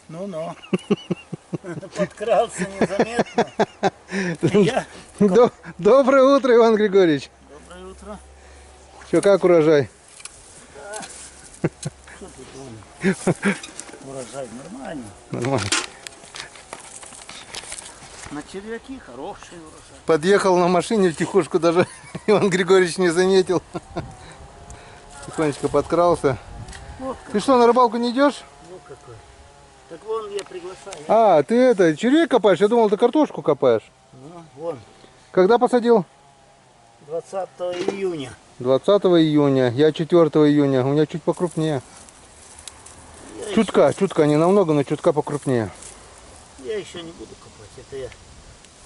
Ну-ну. Подкрался незаметно. Доброе утро, Иван Григорьевич. Доброе утро. Что, как урожай? Что ты думаешь? Урожай нормальный. Нормально. На червяки хороший урожай. Подъехал на машине втихушку, даже Иван Григорьевич не заметил. Тихонечко подкрался. Вот Ты что, на рыбалку не идешь? Ну какой. Так вон я приглашаю. А, ты это, червей копаешь? Я думал, ты картошку копаешь. Ну, вон. Когда посадил? 20 июня. 20 июня. Я 4 июня. У меня чуть покрупнее. Чутка, не намного, но чутка покрупнее. Я еще не буду копать. Это я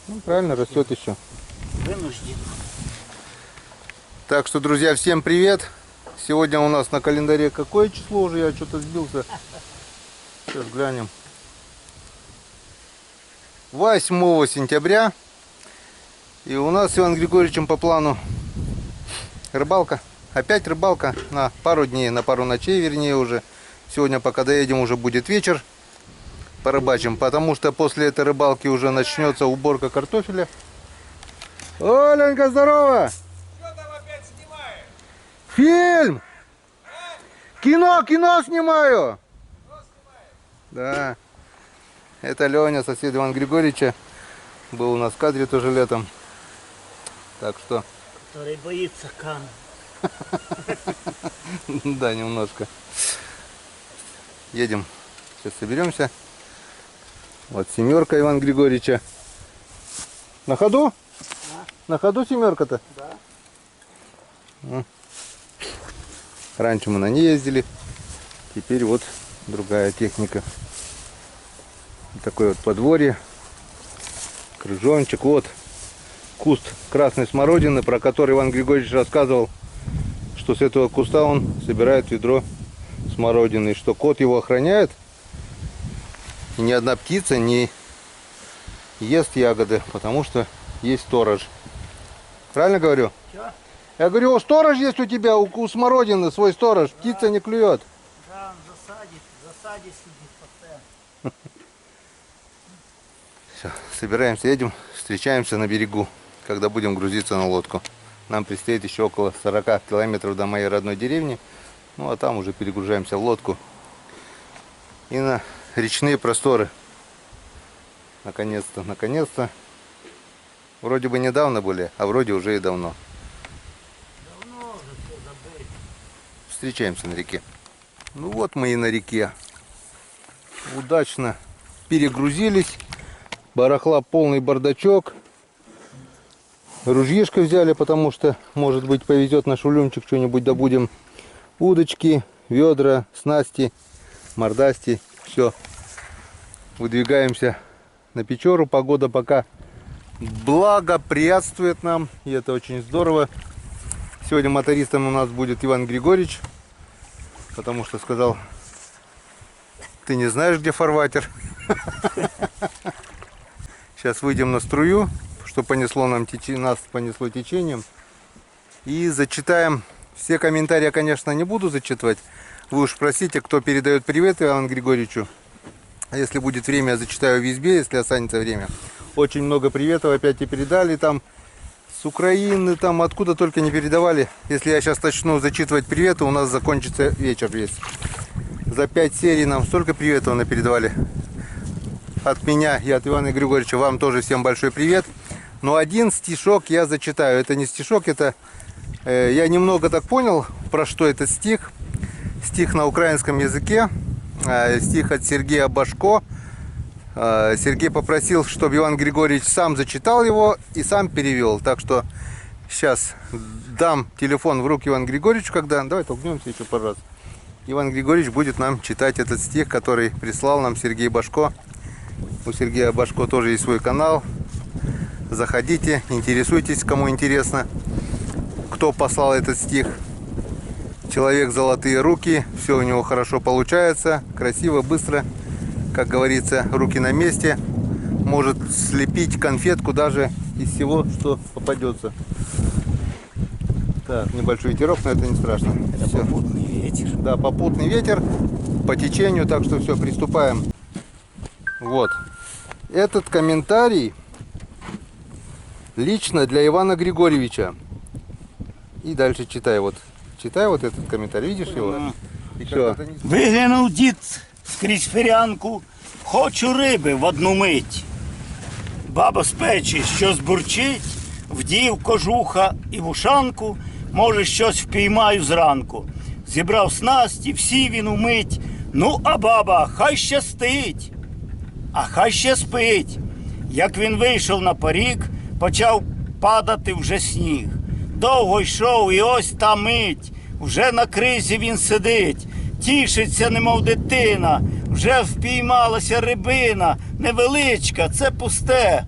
Ну, правильно, растет еще. вынужден. Так что, друзья, всем привет. Сегодня у нас на календаре какое число уже? Я что-то сбился. Сейчас глянем. 8 сентября. И у нас с Иваном Григорьевичем по плану рыбалка. Опять рыбалка на пару дней, на пару ночей, вернее уже. Сегодня, пока доедем, уже будет вечер. Порыбачим, потому что после этой рыбалки уже начнется уборка картофеля. О, Ленька, здорово! Что там опять снимаешь? Фильм! Кино снимаю! Да. Это Леня, сосед Ивана Григорьевича. Был у нас в кадре тоже летом. Так что... Который боится камеры. Да, немножко. Едем. Сейчас соберемся. Вот семерка Ивана Григорьевича. На ходу? А? На ходу семерка-то? Да. Раньше мы на ней ездили. Теперь вот другая техника. Такое вот подворье. Крыжовничек. Вот куст красной смородины, про который Иван Григорьевич рассказывал, что с этого куста он собирает ведро смородины. И что кот его охраняет. И ни одна птица не ест ягоды, потому что есть сторож. Правильно говорю? Чё? Я говорю, сторож есть у тебя, у смородины свой сторож. Да. Птица не клюет. Да, он в засаде сидит постоянно. Все, собираемся, едем, встречаемся на берегу, когда будем грузиться на лодку. Нам предстоит еще около 40 километров до моей родной деревни. Ну а там уже перегружаемся в лодку. И на речные просторы. Наконец-то, наконец-то. Вроде бы недавно были, а вроде уже и давно. Давно уже все забыли. Встречаемся на реке. Ну вот мы и на реке. Удачно перегрузились. Барахла полный бардачок. Ружьишко взяли, потому что, может быть, повезет наш улюмчик, что-нибудь добудем. Удочки, ведра, снасти, мордасти. Все. Выдвигаемся на Печору. Погода пока благоприятствует нам. И это очень здорово. Сегодня мотористом у нас будет Иван Григорьевич. Потому что сказал, ты не знаешь, где фарватер. Сейчас выйдем на струю, что понесло нам нас понесло течением. И зачитаем. Все комментарии я, конечно, не буду зачитывать. Вы уж спросите, кто передает привет Ивану Григорьевичу. А если будет время, я зачитаю в избе, если останется время. Очень много приветов опять и передали. Там с Украины, там откуда только не передавали. Если я сейчас начну зачитывать приветы, у нас закончится вечер весь. За 5 серий нам столько приветов передавали. От меня и от Ивана Григорьевича вам тоже всем большой привет. Но один стишок я зачитаю. Это не стишок, это... Я немного так понял, про что этот стих. Стих на украинском языке. Стих от Сергея Башко. Сергей попросил, чтобы Иван Григорьевич сам зачитал его и сам перевел. Так что сейчас дам телефон в руки Ивану Григорьевичу, когда... Давай толкнемся еще, пожалуйста. Иван Григорьевич будет нам читать этот стих, который прислал нам Сергей Башко. У Сергея Башко тоже есть свой канал. Заходите, интересуйтесь, кому интересно, кто послал этот стих. Человек золотые руки, все у него хорошо получается, красиво, быстро. Как говорится, руки на месте. Может слепить конфетку даже из всего, что попадется. Так, небольшой ветерок, но это не страшно. Это попутный ветер. Да, попутный ветер по течению, так что все, приступаем. Вот. Этот комментарий лично для Ивана Григорьевича. И дальше читай вот. Читай вот этот комментарий. Видишь его? И что? Виглянув дід скрізь ферянку, хочу риби в одну мить. Баба з печі щось бурчить, вдів кожуха і вушанку, може щось впіймаю зранку. Зібрав снасті, всі він умить, ну а баба хай щастить, а хай ще спить. Як він вийшов на поріг, почав падати вже сніг. Довго йшов і ось та мить, вже на кризі він сидить, тішиться, немов дитина, вже впіймалася рибина, невеличка, це пусте.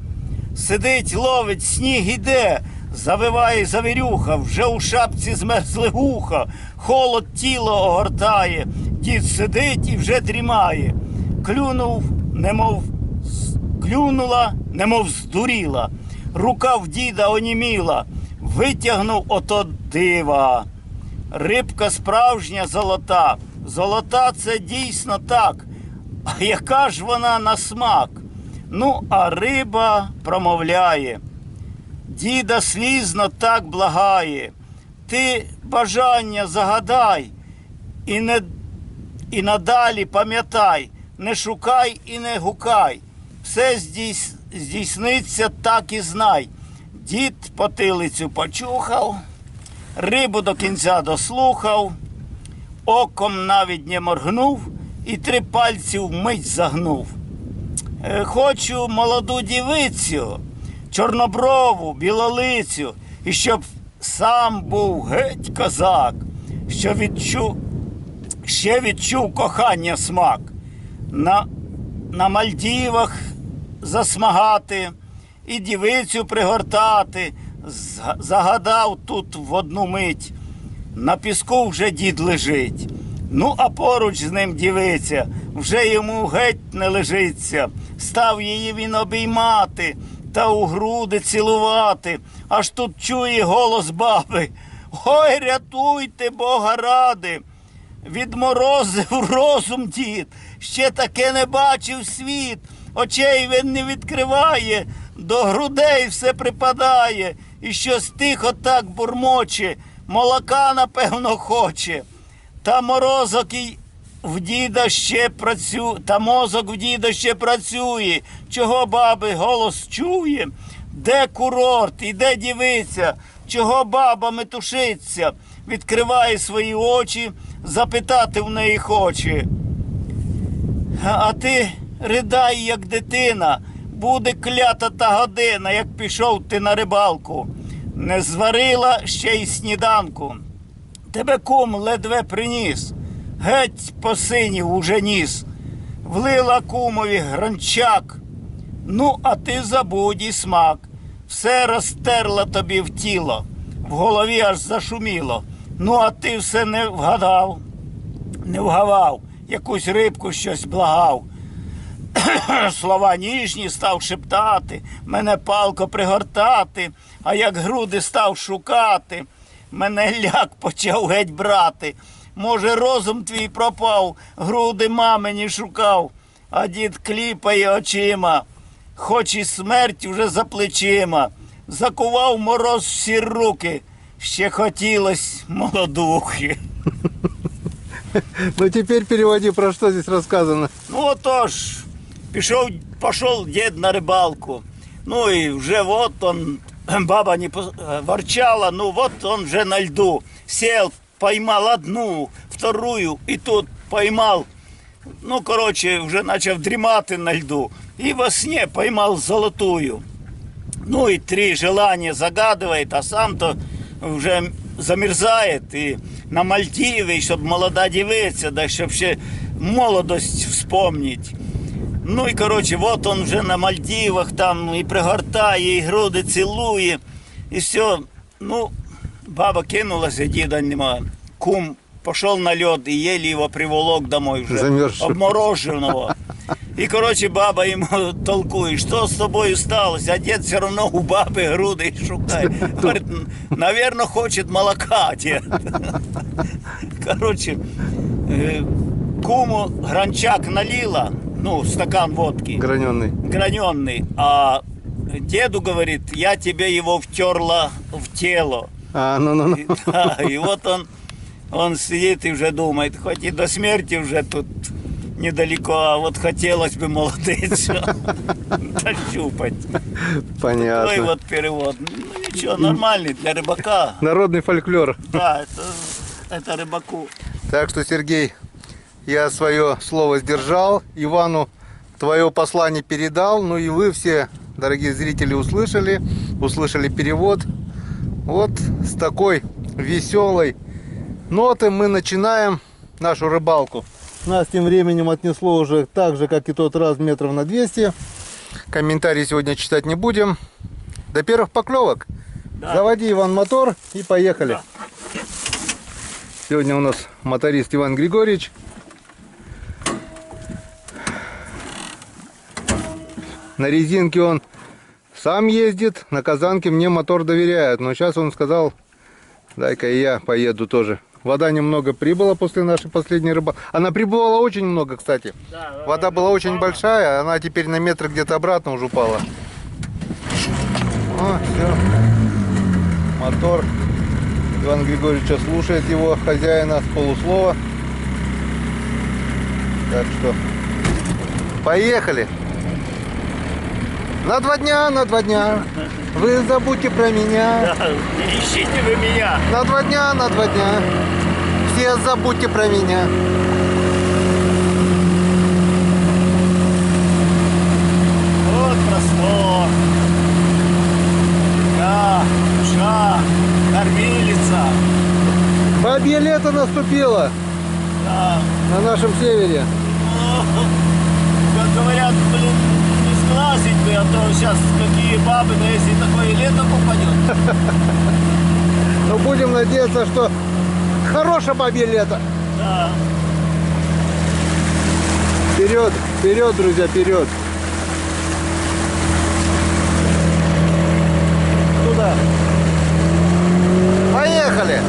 Сидить, ловить, сніг іде, завиває завірюха, вже у шапці змерзли вуха, холод тіло огортає, дід сидить і вже дрімає. Клюнула, немов здуріла, рука в діда оніміла, витягнув ото дива. Рибка справжня золота, золота це дійсно так, а яка ж вона на смак? Ну, а риба промовляє, діда слізно так благає, ти бажання загадай і надалі пам'ятай, не шукай і не гукай, все здійсниться, так і знай. Дід потилицю почухав, рибу до кінця дослухав, оком навіть не моргнув і 3 пальці вмить загнув. Хочу молоду дівицю, чорноброву, білолицю, і щоб сам був геть козак, що ще відчув кохання смак. На Мальдівах засмагати і дівицю пригортати, загадав тут в одну мить. На піску вже дід лежить, ну а поруч з ним дівиця, вже йому геть не лежиться. Став її він обіймати та у груди цілувати, аж тут чує голос баби: ой, рятуйте, Бога ради! Відморозив розум дід, ще таке не бачив світ, очей він не відкриває, до грудей все припадає, і щось тихо так бурмоче, молока, напевно, хоче. Та мозок в діда ще працює, чого баби голос чує? Де курорт і де дівиця, чого баба метушиться? Відкриває свої очі, запитати в неї хоче. А ти ридай, як дитина, буде клята та година, як пішов ти на рибалку. Не зварила ще й сніданку. Тебе кум ледве приніс, геть посинів уже ніс. Влила кумові гранчак, ну а ти забудь і смак. Все розтерла тобі в тіло, в голові аж зашуміло. Ну а ти все не вгавав, якусь рибку щось благав. Слова ніжні став шептати, мене палко пригортати, а як груди став шукати, мене ляк почав геть брати. Може, розум твій пропав, груди мамині шукав, а дід кліпає очима, хоч і смерть вже за плечима. Закував мороз всі руки, ще хотілось молодухи. Ну теперь переводи, про что здесь рассказано. Ну отож, пошел дед на рыбалку. Ну и уже вот он, баба не ворчала, ну вот он же на льду. Сел, поймал одну, вторую, и тут поймал. Ну, короче, уже начал дремати на льду. И во сне поймал золотую. Ну и 3 желания загадывает, а сам-то уже замерзает. И на Мальдивы, чтобы молода девица, да чтобы ще молодость вспомнить. Ну и, короче, вот он уже на Мальдивах, там и пригортає, і груди цілує, і все. Ну, баба кинулася, діда нема. Кум пошел на лед и еле его приволок домой уже, замерзшего, обмороженного. И, короче, баба ему толкует, что с тобой сталося, а дед все равно у бабы груди шукает. Говорит, наверное, хочет молока дед. Короче, куму гранчак налила, ну, стакан водки, Граненый. граненый, а деду говорит, я тебе его втерла в тело. А, ну. И, да, и вот он сидит и уже думает, хоть и до смерти уже тут недалеко, а вот хотелось бы молодец дощупать. Такой Понятно. вот перевод. Ну ничего, нормальный для рыбака. Народный фольклор. Да, это рыбаку. Так что, Сергей, я свое слово сдержал, Ивану твое послание передал, ну и вы все, дорогие зрители, услышали перевод. Вот с такой веселой ноты мы начинаем нашу рыбалку. Нас тем временем отнесло уже так же, как и тот раз, метров на 200. Комментарии сегодня читать не будем. До первых поклевок. Да. Заводи, Иван, мотор и поехали. Да. Сегодня у нас моторист Иван Григорьевич. На резинке он сам ездит, на казанке мне мотор доверяет. Но сейчас он сказал, дай-ка и я поеду тоже. Вода немного прибыла после нашей последней рыбалки. Она прибывала очень много, кстати. Да, Вода была очень большая, она теперь на метр где-то обратно уже упала. О, все. Мотор. Иван Григорьевич слушает его хозяина с полуслова. Так что поехали. На 2 дня, на 2 дня. Вы забудьте про меня. Да, не ищите вы меня. На 2 дня, на 2 дня. Все забудьте про меня. Вот простор. Я, душа, кормилица. Бабье лето наступило Да. на нашем севере. Как говорят, блин, не сглазить бы, а то сейчас какие бабы, да если такое лето попадет. Но будем надеяться, что хорошее бабье лето. Да. Вперед, вперед, друзья, вперед. Туда. Поехали.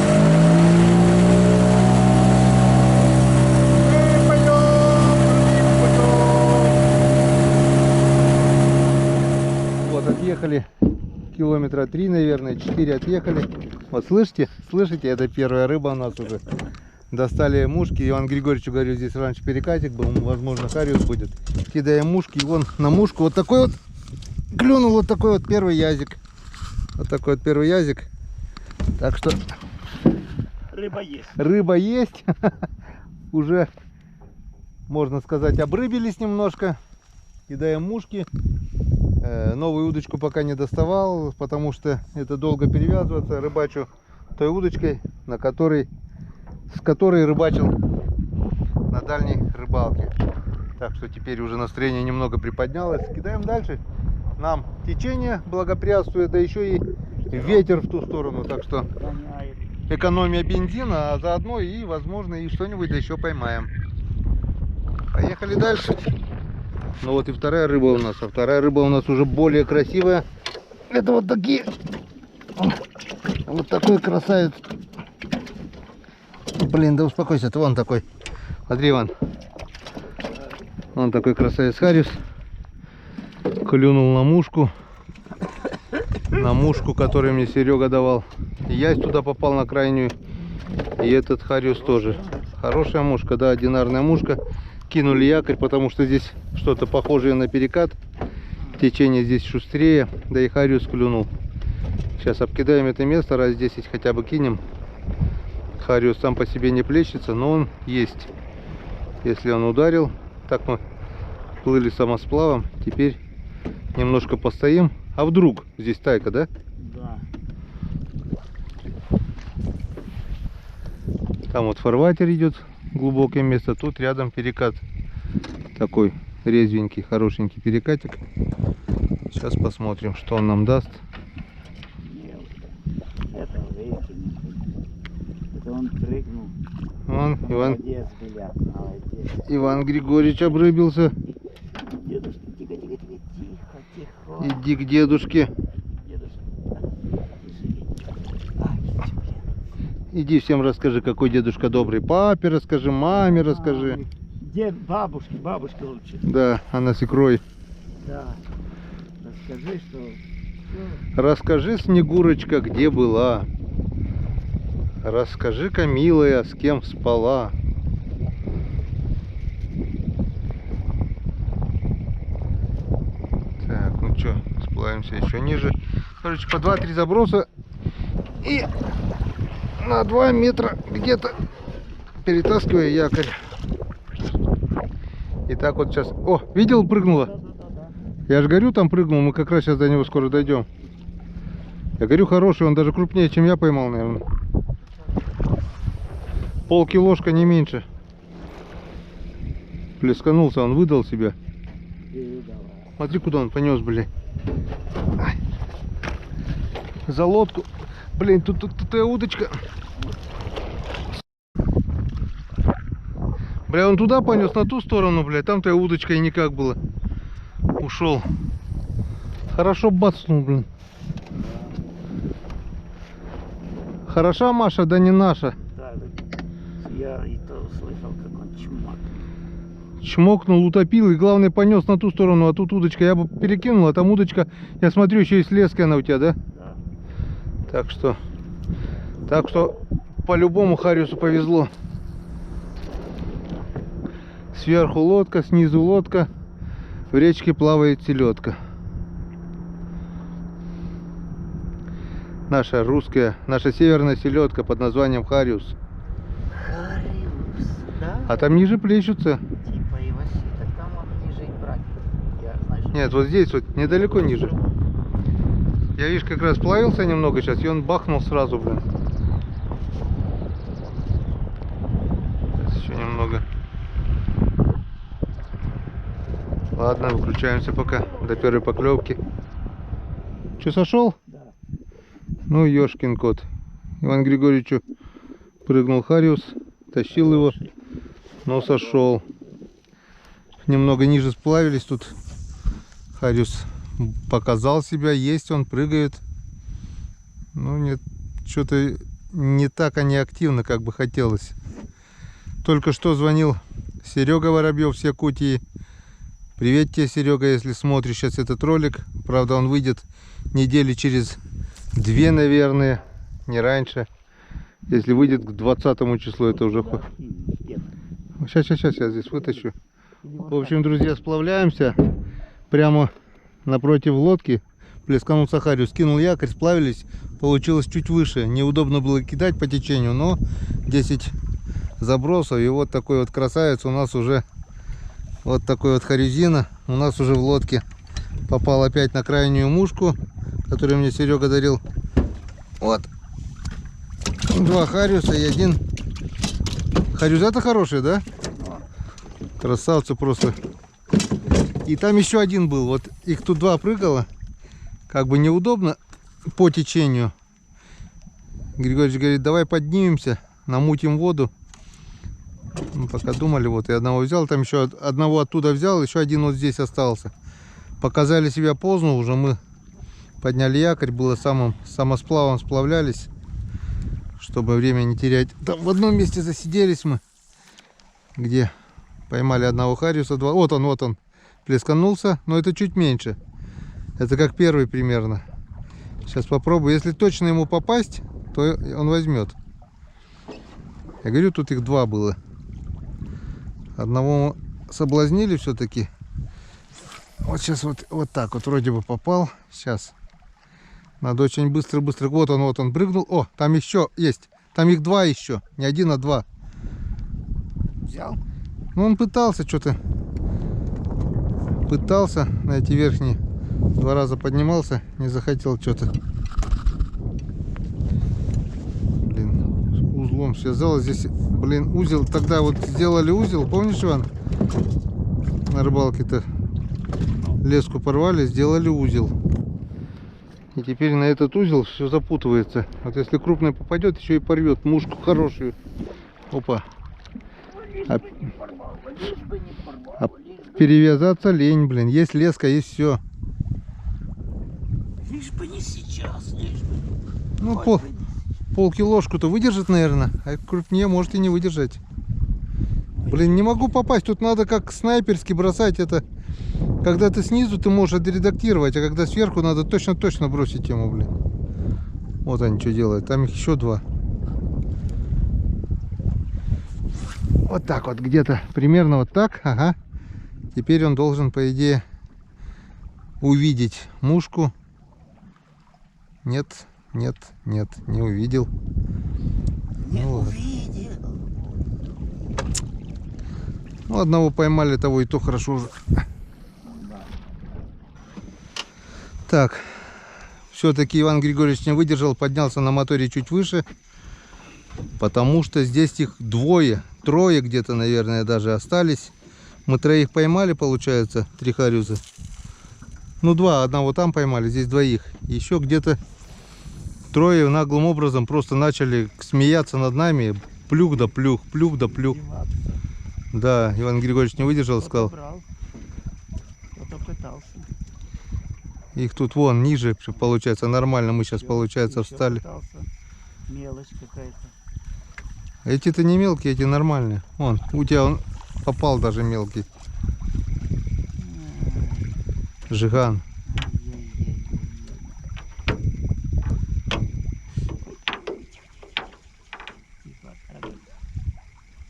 Вот отъехали километра 3, наверное, 4 отъехали. Вот слышите, слышите, это первая рыба у нас уже. Достали мушки. Иван Григорьевич говорил, здесь раньше перекатик был, возможно, хариус будет. Кидаем мушки, и вон на мушку вот такой вот клюнул, вот такой вот первый язик. Вот такой вот первый язик. Так что Рыба есть. рыба есть. Уже, можно сказать, обрыбились немножко. Кидаем мушки. Новую удочку пока не доставал, потому что это долго перевязываться. Рыбачу той удочкой, с которой рыбачил на дальней рыбалке. Так что теперь уже настроение немного приподнялось. Кидаем дальше. Нам течение благоприятствует, да еще и ветер в ту сторону. Так что экономия бензина, а заодно и, возможно, и что-нибудь да еще поймаем. Поехали дальше. Ну вот и вторая рыба у нас. А вторая рыба у нас уже более красивая. Это вот такие. Вот такой красавец. Блин, да успокойся, ты вон такой. Смотри, Иван. Вон такой красавец хариус. Клюнул на мушку. На мушку, которую мне Серега давал. И я туда попал на крайнюю. И этот хариус тоже. Хорошая мушка, да, одинарная мушка. Кинули якорь, потому что здесь что-то похожее на перекат. Течение здесь шустрее. Да и хариус клюнул. Сейчас обкидаем это место, раз 10 хотя бы кинем. Хариус сам по себе не плещется, но он есть. Если он ударил, так мы плыли самосплавом. Теперь немножко постоим. А вдруг здесь тайка, да? Да. Там вот фарватер идет, глубокое место. Тут рядом перекат. Такой резвенький, хорошенький перекатик. Сейчас посмотрим, что он нам даст. Это выкинет. Это он прыгнул. Вон, Молодец, Беляк, молодец. Иван Григорьевич обрыбился. Дедушка, тихо, тихо, тихо, тихо, тихо. Иди к дедушке. Дедушка. Иди всем расскажи, какой дедушка добрый. Папе расскажи, маме расскажи. Где бабушки лучше. Да, она с икрой. Да. Расскажи, что... Расскажи, Снегурочка, где была. Расскажи-ка, милая, с кем спала. Так, ну что, сплавимся еще ниже. Короче, по 2-3 заброса. И на 2 метра где-то перетаскиваю якорь. И так вот сейчас... О, видел, прыгнула? Я же говорю, там прыгнул. Мы как раз сейчас до него скоро дойдем. Я говорю, хороший, он даже крупнее, чем я поймал, наверное. Полкилошка, не меньше. Плесканулся, он выдал себя. Смотри, куда он понес, блин. Ай. За лодку. Блин, тут удочка. Бля, он туда понес, на ту сторону, бля. Там-то удочка и никак было. Ушел. Хорошо бацнул, блин. Хороша Маша, да не наша. Да, я и то слышал, как он чмок. Чмокнул, утопил и главное понес на ту сторону, а тут удочка. Я бы перекинул, а там удочка, я смотрю, еще есть леска она у тебя, да? Да. Так что по-любому Хариусу повезло. Сверху лодка, снизу лодка, в речке плавает селедка. Наша русская, наша северная селедка под названием Хариус. Хариус, да? А там ниже плещутся. Типа и вообще, так там он ниже и брать. Я, знаешь, Нет, вот здесь вот, недалеко ниже. Я, видишь, как раз плавился немного сейчас, и он бахнул сразу, блин. Сейчас еще немного. Ладно, выключаемся пока до первой поклевки. Че, сошел? Да. Ну, ёшкин кот. Иван Григорьевичу прыгнул Хариус, тащил его, но сошел. Немного ниже сплавились тут. Хариус показал себя, есть он, прыгает. Ну, нет, что-то не так они активно, как бы хотелось. Только что звонил Серега Воробьев с Якутии. Привет тебе, Серега, если смотришь сейчас этот ролик. Правда, он выйдет недели через 2, наверное, не раньше. Если выйдет к 20 числу, это уже... Сейчас я здесь вытащу. В общем, друзья, сплавляемся. Прямо напротив лодки плесканулся Хариус. Скинул якорь, сплавились. Получилось чуть выше. Неудобно было кидать по течению, но 10 забросов. И вот такой вот красавец у нас уже... Вот такой вот харюзина у нас уже в лодке. Попал опять на крайнюю мушку, которую мне Серега дарил. Вот. 2 хариуса и 1. Харюза-то хорошие, да? Красавцы просто. И там еще один был. Вот их тут 2 прыгало. Как бы неудобно по течению. Григорьевич говорит, давай поднимемся, намутим воду. Мы пока думали, вот, и одного взял, там еще одного оттуда взял, еще один вот здесь остался. Показали себя поздно, уже мы подняли якорь, было самосплавом сплавлялись, чтобы время не терять. Там в одном месте засиделись мы, где поймали одного хариуса, 2, вот он, плесканулся, но это чуть меньше. Это как первый примерно. Сейчас попробую, если точно ему попасть, то он возьмет. Я говорю, тут их 2 было. Одного соблазнили все-таки. Вот сейчас вот так вот вроде бы попал. Сейчас. Надо очень быстро. Вот он прыгнул. О, там еще есть. Там их 2 еще. Не 1, а 2. Взял? Ну, он пытался что-то. Пытался на эти верхние. 2 раза поднимался. Не захотел что-то. Узлом связалось здесь, блин, узел. Тогда вот сделали узел, помнишь, Иван? На рыбалке-то леску порвали, сделали узел. И теперь на этот узел все запутывается. Вот если крупный попадет, еще и порвет мушку хорошую. Опа. А перевязаться лень, блин. Есть леска, есть все. Лишь бы не сейчас, лишь бы. Ну, полкилошку-то выдержит, наверное. А крупнее может и не выдержать. Блин, не могу попасть. Тут надо как снайперски бросать это. Когда ты снизу, ты можешь отредактировать, а когда сверху, надо точно-точно бросить ему, блин. Вот они что делают. Там их еще два. Вот так вот, где-то примерно вот так. Ага. Теперь он должен, по идее, увидеть мушку. Нет, нет, нет, не увидел. Не Ну, увидел. Ну, одного поймали, того и то хорошо уже. Так, все-таки Иван Григорьевич не выдержал, поднялся на моторе чуть выше, потому что здесь их двое, трое где-то, наверное, даже остались. Мы троих поймали, получается, 3 хариуса. Ну, 2, одного там поймали, здесь двоих. Еще где-то трое наглым образом просто начали смеяться над нами. Плюх да плюх, плюх да плюх. Да, Иван Григорьевич не выдержал, сказал. Брал. Кто-то пытался. Их тут вон ниже, получается, нормально. Мы сейчас, получается, Еще встали. пытался. Мелочь какая-то. Эти-то не мелкие, эти нормальные. Вон, у тебя он попал даже мелкий. Жиган.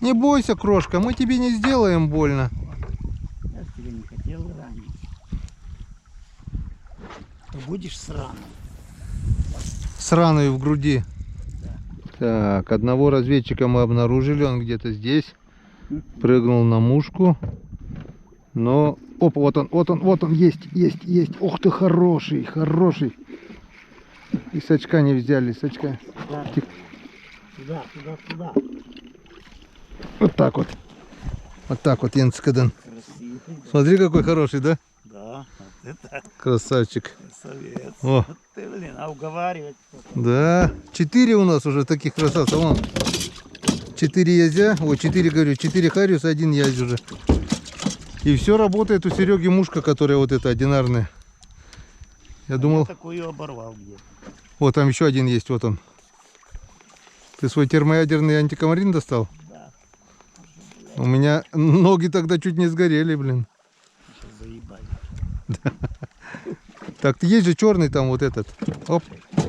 Не бойся, крошка, мы тебе не сделаем больно. Я ж тебя не хотел ранить. Будешь сраным. С раной в груди. Так, одного разведчика мы обнаружили, он где-то здесь. Прыгнул на мушку. Но... Опа, вот он, есть. Ух ты, хороший. И с очка не взяли, с очка. Туда. Вот так вот, Янцкаден. Красивый. Смотри, какой хороший, да? Да, вот это Красавчик. красавец. О. Вот ты, блин, а уговаривать кто-то. Да, 4 у нас уже таких красавцев. Вон. 4 язя, 4 хариуса, 1 язь уже. И все работает у Сереги мушка, которая вот эта одинарная. Я думал, Я такую оборвал где-то. вот там еще один есть, вот он. Ты свой термоядерный антикомарин достал? Да. У меня ноги тогда чуть не сгорели, блин. Сейчас заебали. Так, есть же черный там вот этот. Оп,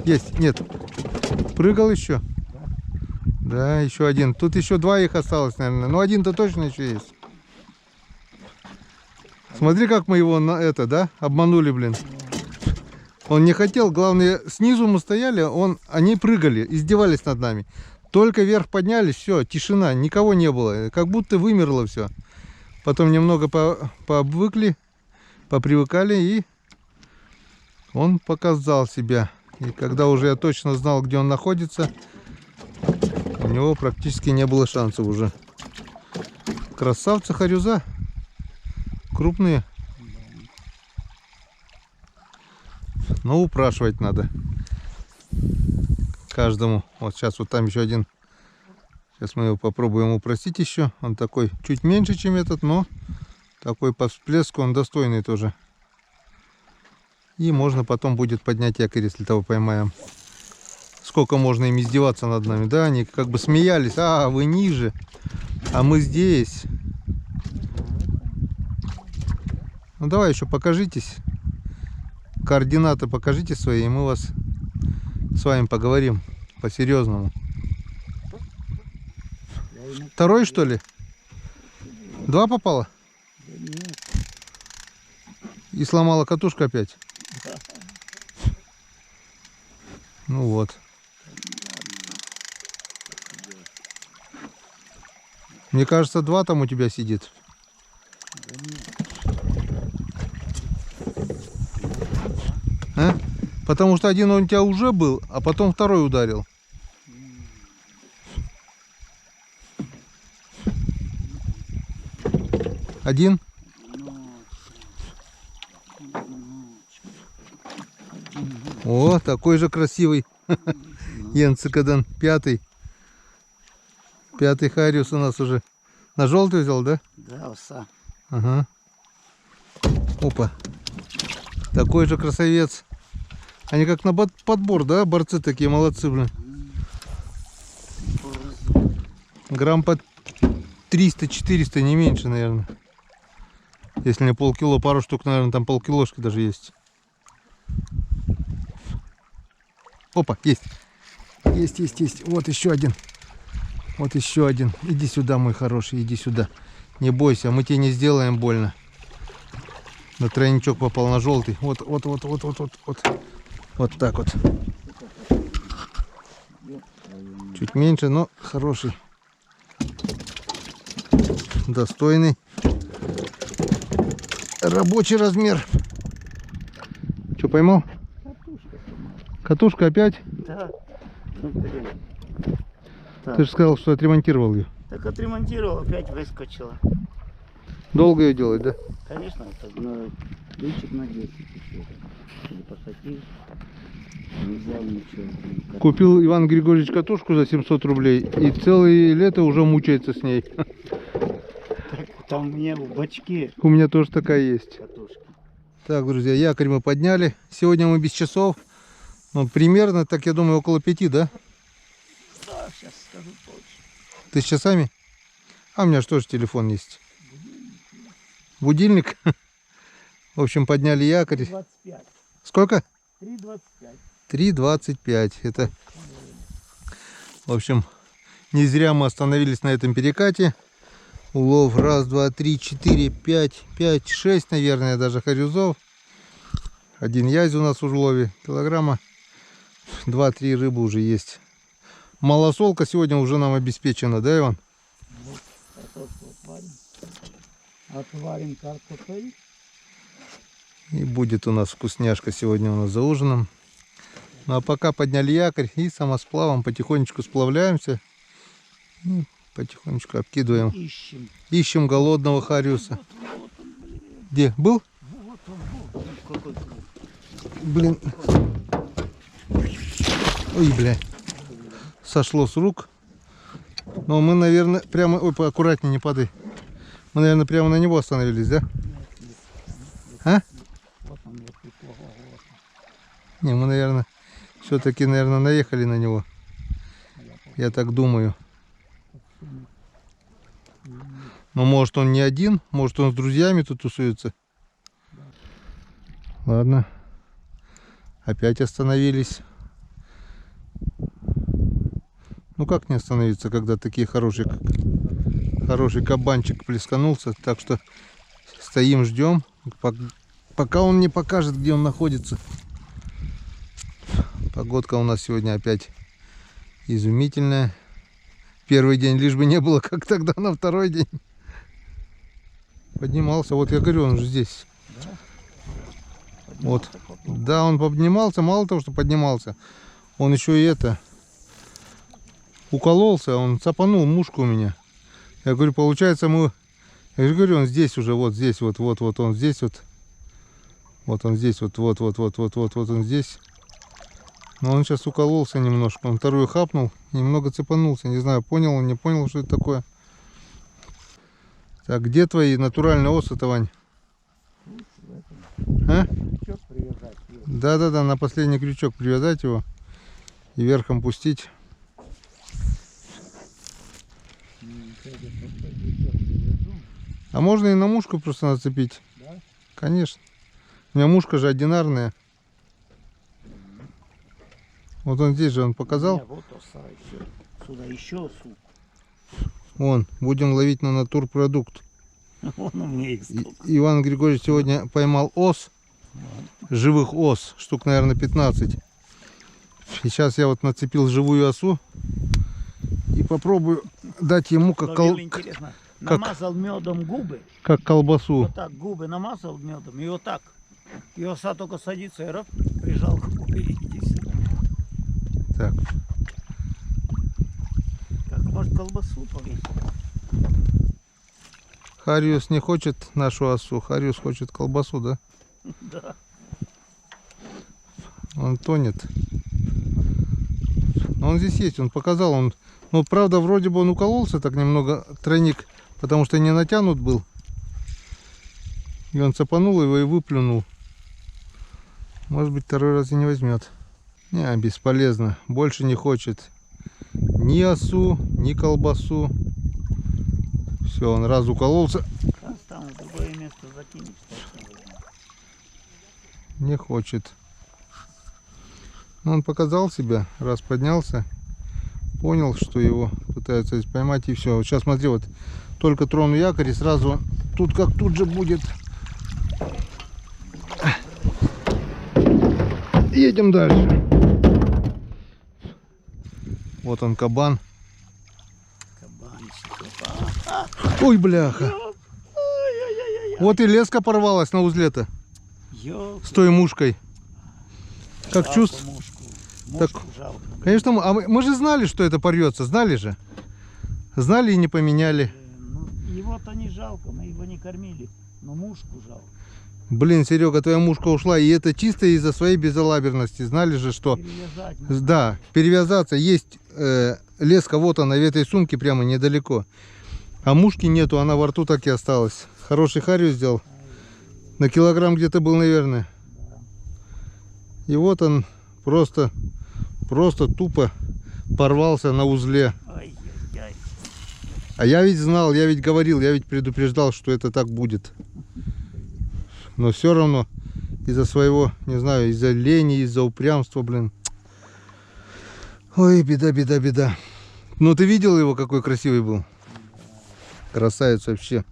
есть, нет. Прыгал еще? Да, еще один. Тут еще 2 их осталось, наверное. Но один-то точно еще есть. Смотри, как мы его на это, да, обманули, блин. Он не хотел, главное, снизу мы стояли, они прыгали, издевались над нами. Только вверх поднялись, все, тишина, никого не было. Как будто вымерло все. Потом немного пообвыкли, попривыкали, и он показал себя. И когда уже я точно знал, где он находится, у него практически не было шансов уже. Красавцы харюза. Крупные. Но упрашивать надо. Каждому. Вот сейчас вот там еще один. Сейчас мы его попробуем упростить еще. Он такой чуть меньше, чем этот, но такой по всплеску он достойный тоже. И можно потом будет поднять якорь, если того поймаем. Сколько можно им издеваться над нами, да? Они как бы смеялись. А, вы ниже, а мы здесь. Ну давай еще покажитесь. Координаты покажите свои, и мы вас с вами поговорим по-серьезному. Второй, что ли? 2 попало? И сломала катушку опять? Ну вот. Мне кажется, 2 там у тебя сидит. А? Потому что один он у тебя уже был, а потом второй ударил. Один? О, такой же красивый. Янцкаден, 5-й. 5-й хариус у нас уже. На желтый взял, да? Да, оса. Ага. Опа. Такой же красавец. Они как на подбор, да? Борцы такие, молодцы, блин. Грамм под 300-400, не меньше, наверное. Если не полкило, пару штук, наверное, там полкилошки даже есть. Опа, есть. Есть. Вот еще один. Вот еще один. Иди сюда, мой хороший, иди сюда. Не бойся, мы тебе не сделаем больно. На тройничок попал, на желтый. Вот. Вот так вот. Чуть меньше, но хороший. Достойный. Рабочий размер. Что, поймал? Катушка опять? Да. Ты же сказал, что отремонтировал ее. Так отремонтировал, опять выскочила. Долго ее делать, да? Конечно, это на ключик на 10 еще. Или посадил. Не взял ничего. Купил Иван Григорьевич катушку за 700 рублей и целое лето уже мучается с ней. Так, там мне в бачке У меня тоже такая есть. катушки. Так, друзья, якорь мы подняли. Сегодня мы без часов. Ну, примерно, так я думаю, около 5, да? Да, сейчас скажу точно. Ты с часами? А у меня же тоже телефон есть. Будильник? В общем, подняли якорь. 25. Сколько? 3,25. 3,25. Это, в общем, не зря мы остановились на этом перекате. Улов 1, 2, 3, 4, 5, 6, наверное, даже харюзов. Один язь у нас в улове. Килограмма 2-3 рыбы уже есть. Малосолка сегодня уже нам обеспечена, да, Иван? Вот, картошку отварим. Отварим картофель. И будет у нас вкусняшка сегодня у нас за ужином. Ну а пока подняли якорь и самосплавом потихонечку сплавляемся. И потихонечку обкидываем. Ищем голодного хариуса. Вот он, блин. Где? Был? Вот он был. Какой круг. Блин. Ой, бля. Сошло с рук. Но мы, наверное, прямо... Ой, поаккуратнее, не падай. Мы, наверное, прямо на него остановились, да? А? Вот он, вот и плохо. Не, мы, наверное, все-таки, наверное, наехали на него. Я так думаю. Но может он не один, может он с друзьями тут тусуется. Ладно. Опять остановились. Ну как не остановиться, когда такие хороший кабанчик плесканулся. Так что стоим, ждем, пока он не покажет, где он находится. Погодка у нас сегодня опять изумительная. Первый день лишь бы не было, как тогда на второй день. Поднимался, вот я говорю, он же здесь. Вот. Да, он поднимался, мало того, что поднимался, он еще и это укололся, он цапанул мушку у меня. Я говорю, получается мы, я же говорю, он здесь уже, вот здесь, вот он здесь, вот он здесь, вот он здесь. Но он сейчас укололся немножко, он вторую хапнул, немного цепанулся, не знаю, понял он, не понял, что это такое. Так, где твои натуральные осы-то, Вань? А? Да, на последний крючок привязать его и верхом пустить. А можно и на мушку просто нацепить? Да? Конечно. У меня мушка же одинарная. Вот он здесь же, он показал. Вот оса еще. Сюда еще осу. Вон, будем ловить на натурпродукт. Вон у меня есть. Иван Григорьевич сегодня поймал ос. Живых ос. Штук, наверное, 15. И сейчас я вот нацепил живую осу. И попробую дать ему намазал медом губы. Как колбасу. Вот так губы намазал медом. И вот так. И оса только садится, и раз, прижал к губе. Иди сюда. Так. Как может колбасу повесить? Хариус не хочет нашу осу. Хариус хочет колбасу, да? Да. Он тонет. Но он здесь есть, он показал. Он, ну, правда, вроде бы он укололся так немного, тройник, потому что не натянут был. И он цапанул его и выплюнул. Может быть, второй раз и не возьмет. Не, бесполезно. Больше не хочет ни осу, ни колбасу. Все, он раз укололся. Сейчас там в другое место закинешь. Не хочет. Он показал себя, раз поднялся, понял, что его пытаются поймать, и все. Вот сейчас смотри, вот только трону якорь, и сразу тут как тут же будет. Едем дальше. Вот он, кабан. Кабанчик. Ой, бляха. Вот и леска порвалась на узле-то. С той мушкой. Как чувство? Так, жалко. конечно, мы же знали, что это порвется. Знали же. Знали и не поменяли. Ну, его-то не жалко, мы его не кормили. Но мушку жалко. Блин, Серега, твоя мушка ушла. И это чисто из-за своей безалаберности. Знали же, что... Перевязать. Да, перевязаться. Есть леска, вот она, в этой сумке прямо недалеко. А мушки нету, она во рту так и осталась. Хороший харю сделал. На килограмм где-то был, наверное. И вот он просто тупо порвался на узле. Ай-яй-яй. А я ведь знал, я ведь говорил, я ведь предупреждал, что это так будет. Но все равно из-за своего, не знаю, из-за лени, из-за упрямства, блин. Ой, беда, беда, беда. Ну ты видел его, какой красивый был? Красавец вообще.